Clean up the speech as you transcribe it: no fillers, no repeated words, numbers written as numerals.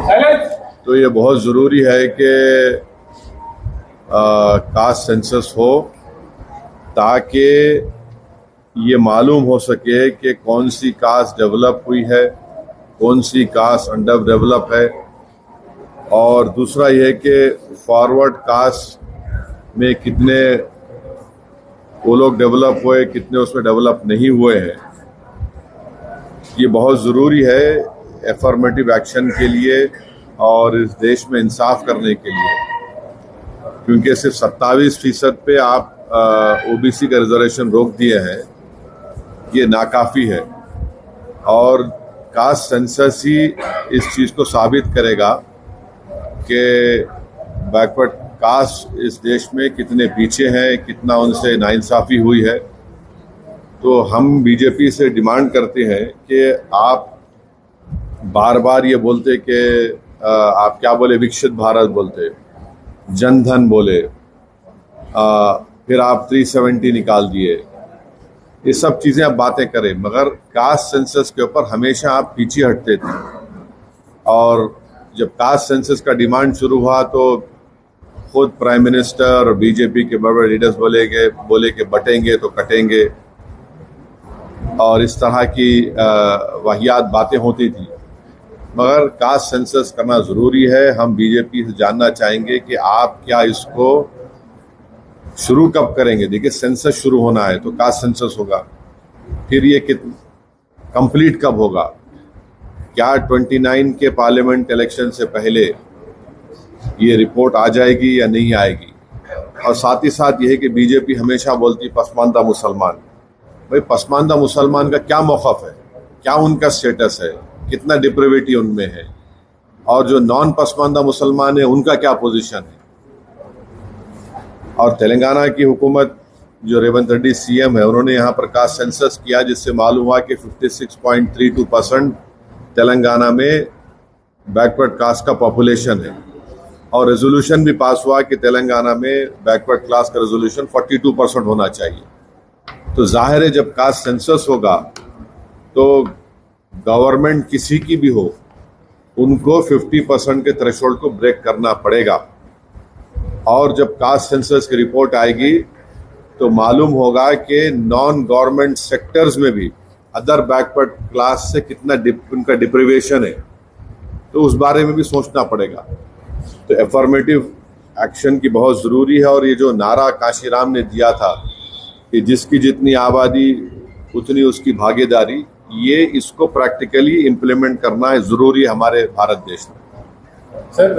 तो ये बहुत ज़रूरी है कि कास्ट सेंसस हो ताकि ये मालूम हो सके कि कौन सी कास्ट डेवलप हुई है, कौन सी कास्ट अंडर डेवलप है। और दूसरा ये है कि फॉरवर्ड कास्ट में कितने वो लोग डेवलप हुए, कितने उसमें डेवलप नहीं हुए हैं। ये बहुत ज़रूरी है एफर्मेटिव एक्शन के लिए और इस देश में इंसाफ करने के लिए, क्योंकि सिर्फ 27% पे आप ओबीसी का रिजर्वेशन रोक दिए हैं, ये नाकाफ़ी है। और कास्ट सेंसस ही इस चीज़ को साबित करेगा कि बैकवर्ड कास्ट इस देश में कितने पीछे हैं, कितना उनसे नाइंसाफ़ी हुई है। तो हम बीजेपी से डिमांड करते हैं कि आप बार बार ये बोलते कि आप क्या बोले, विकसित भारत बोलते, जनधन बोले, फिर आप 370 निकाल दिए, ये सब चीज़ें आप बातें करें, मगर कास्ट सेंसस के ऊपर हमेशा आप पीछे हटते थे। और जब कास्ट सेंसस का डिमांड शुरू हुआ तो खुद प्राइम मिनिस्टर और बीजेपी के बड़े बड़े लीडर्स बोले कि बटेंगे तो कटेंगे, और इस तरह की वाहियात बातें होती थी। मगर कास्ट सेंसस करना ज़रूरी है। हम बीजेपी से जानना चाहेंगे कि आप क्या इसको शुरू कब करेंगे। देखिए, सेंसस शुरू होना है तो कास्ट सेंसस होगा, फिर ये कंप्लीट कब होगा, क्या 29 के पार्लियामेंट इलेक्शन से पहले ये रिपोर्ट आ जाएगी या नहीं आएगी। और साथ ही साथ ये है कि बीजेपी हमेशा बोलती पसमानदा मुसलमान। भाई, पसमानदा मुसलमान का क्या मौक़िफ़ है, क्या उनका स्टेटस है, कितना डिप्रेविटी उनमें है, और जो नॉन पसमानदा मुसलमान है उनका क्या पोजीशन है। और तेलंगाना की हुकूमत जो रेवंत रेड्डी सीएम है, उन्होंने यहाँ पर कास्ट सेंसस किया, जिससे मालूम हुआ कि 56.32% तेलंगाना में बैकवर्ड कास्ट का पॉपुलेशन है। और रेजोल्यूशन भी पास हुआ कि तेलंगाना में बैकवर्ड क्लास का रेजोल्यूशन 42% होना चाहिए। तो जाहिर है जब कास्ट सेंसस होगा तो गवर्नमेंट किसी की भी हो, उनको 50% के थ्रेशोल्ड को ब्रेक करना पड़ेगा। और जब कास्ट सेंसस की रिपोर्ट आएगी तो मालूम होगा कि नॉन गवर्नमेंट सेक्टर्स में भी अदर बैकवर्ड क्लास से कितना उनका डिप्रिवेशन है, तो उस बारे में भी सोचना पड़ेगा। तो एफर्मेटिव एक्शन की बहुत ज़रूरी है। और ये जो नारा काशीराम ने दिया था कि जिसकी जितनी आबादी उतनी उसकी भागीदारी, ये इसको प्रैक्टिकली इम्प्लीमेंट करना है ज़रूरी हमारे भारत देश में। सर